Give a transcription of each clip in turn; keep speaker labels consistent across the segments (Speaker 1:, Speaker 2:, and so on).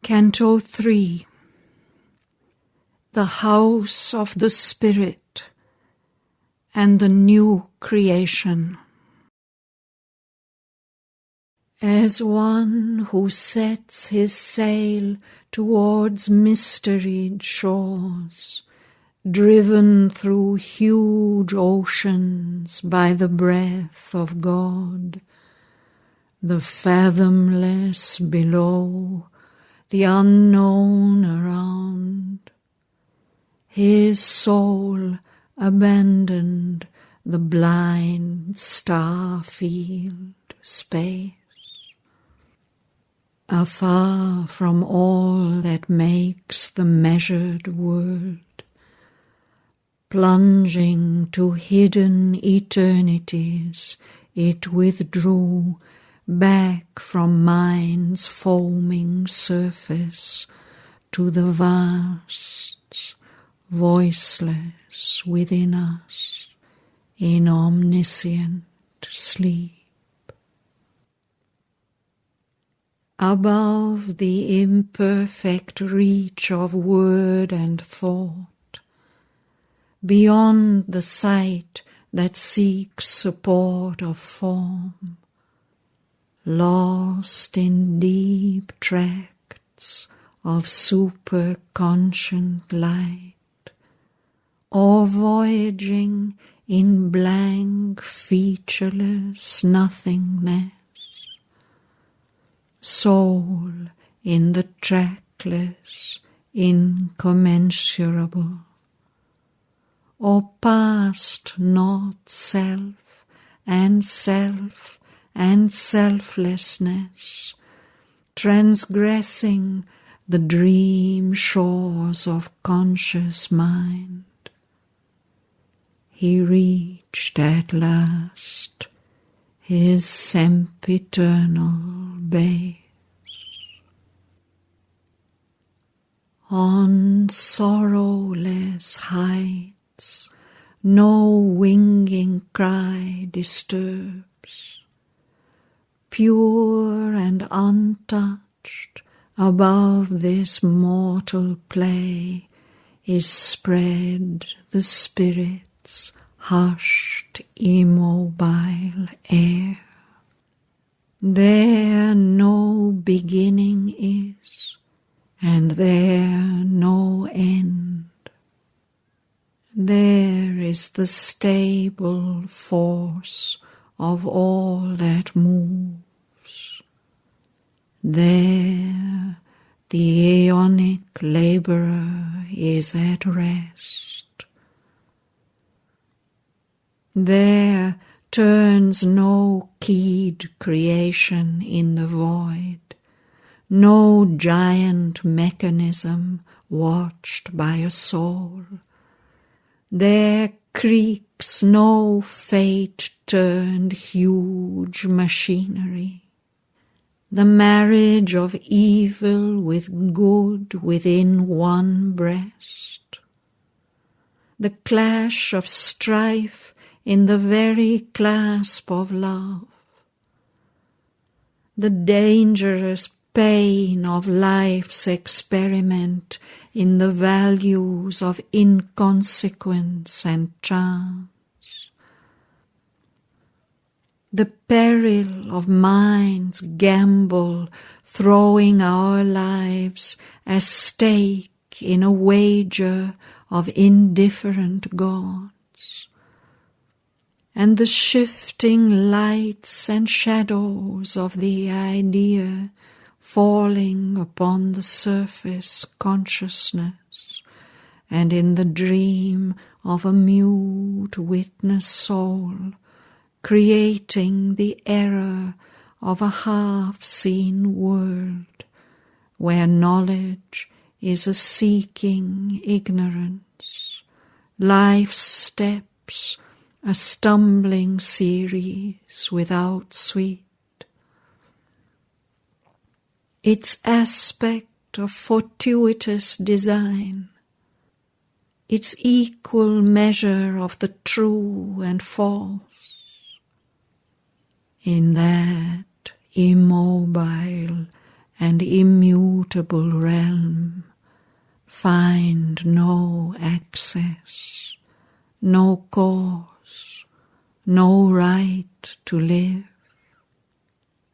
Speaker 1: Canto 3. The House of the Spirit and the New Creation. As one who sets his sail towards mysteried shores, driven through huge oceans by the breath of God, the fathomless below, the unknown around, his soul abandoned the blind star-field space. Afar from all that makes the measured world, plunging to hidden eternities, it withdrew back from mind's foaming surface to the vasts, voiceless within us, in omniscient sleep. Above the imperfect reach of word and thought, beyond the sight that seeks support of form, lost in deep tracts of superconscient light, or voyaging in blank, featureless nothingness, soul in the trackless, incommensurable, or past not self and selflessness, transgressing the dream shores of conscious mind, he reached at last his sempiternal base. On sorrowless heights no winging cry disturbs, pure and untouched above this mortal play is spread the spirit's hushed immobile air. There no beginning is, and there no end. There is the stable force of all that moves. There the aeonic labourer is at rest. There turns no keyed creation in the void, no giant mechanism watched by a soul. There creaks no fate-turned huge machinery. The marriage of evil with good within one breast. The clash of strife in the very clasp of love. The dangerous pain of life's experiment in the values of inconsequence and chance. The peril of mind's gamble throwing our lives as stake in a wager of indifferent gods. And the shifting lights and shadows of the idea falling upon the surface consciousness, and in the dream of a mute witness soul, creating the error of a half-seen world, where knowledge is a seeking ignorance, life's steps a stumbling series without sweet. Its aspect of fortuitous design, its equal measure of the true and false, in that immobile and immutable realm find no access, no cause, no right to live.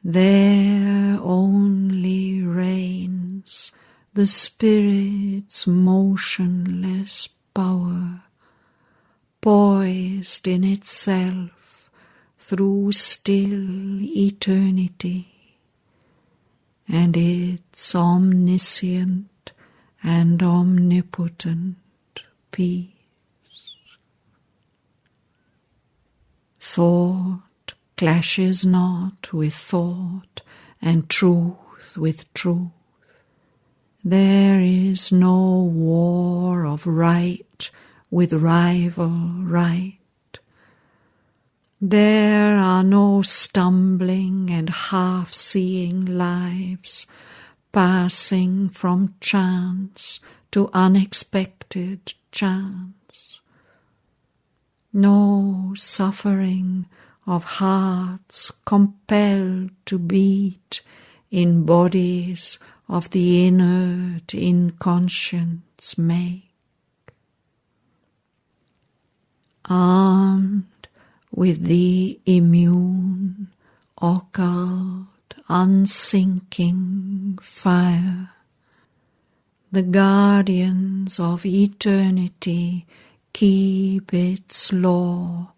Speaker 1: There only reigns the Spirit's motionless power, poised in itself through still eternity, and its omniscient and omnipotent peace. Thought clashes not with thought, and truth with truth. There is no war of right with rival right. There are no stumbling and half-seeing lives passing from chance to unexpected chance. No suffering of hearts compelled to beat in bodies of the inert inconscience make. Armed with the immune, occult, unsinking fire, the guardians of eternity keep its law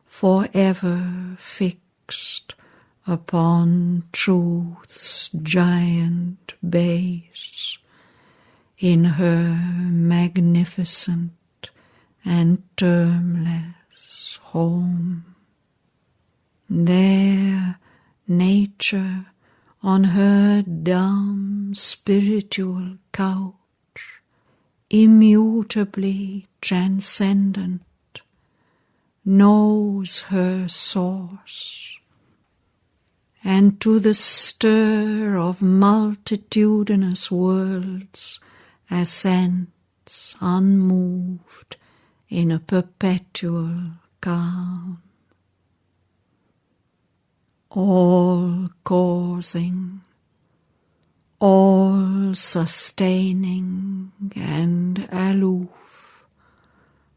Speaker 1: forever fixed upon truth's giant base in her magnificent and termless home. There nature on her dumb spiritual couch, immutably transcendent, knows her source, and to the stir of multitudinous worlds assents unmoved in a perpetual calm. All causing, all sustaining and aloof,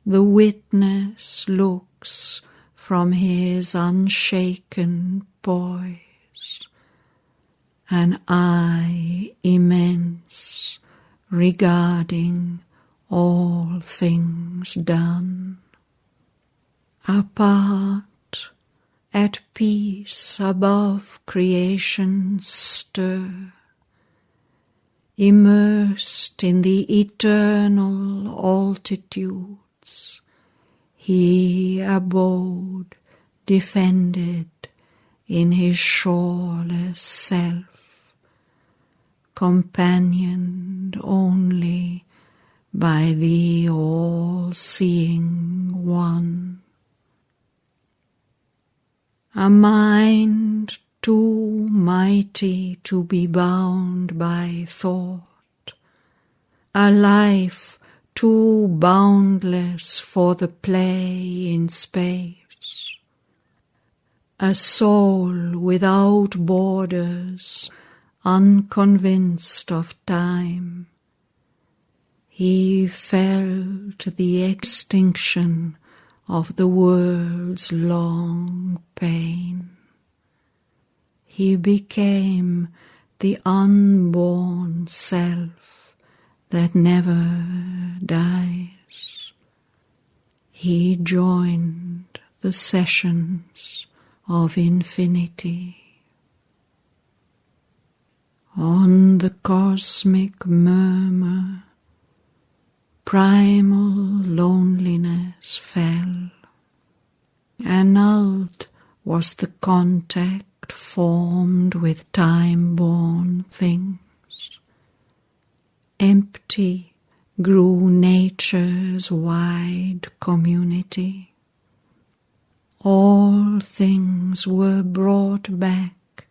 Speaker 1: the witness looks from his unshaken poise, an eye immense regarding all things done. Apart, at peace above creation's stir, immersed in the eternal altitudes, he abode defended in his shoreless self, companioned only by the all-seeing One. A mind too mighty to be bound by thought, a life too boundless for the play in space, a soul without borders, unconvinced of time. He felt the extinction of the world's long pain. He became the unborn self that never dies. He joined the sessions of infinity. On the cosmic murmur, primal loneliness fell. Annulled was the contact formed with time-born things. Empty grew nature's wide community. All things were brought back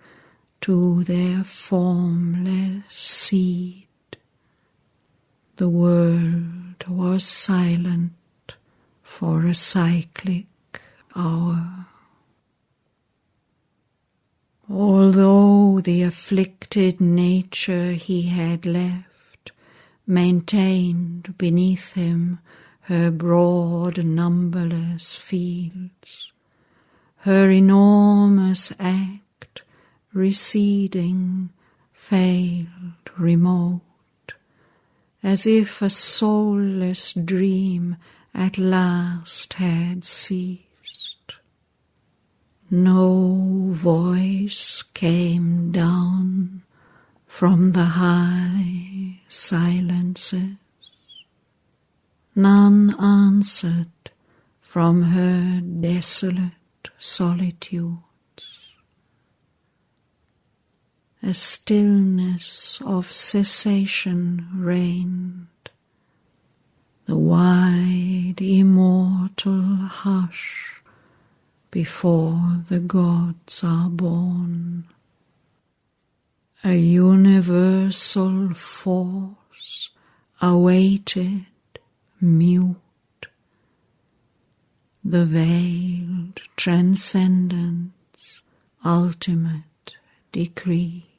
Speaker 1: to their formless seed. The world was silent for a cyclic hour. Although the afflicted nature he had left maintained beneath him her broad numberless fields, her enormous act receding failed remote, as if a soulless dream at last had ceased. No voice came down from the high silences, none answered from her desolate solitudes. A stillness of cessation reigned, the wide immortal hush before the gods are born. A universal force awaited mute the veiled transcendence ultimate decree.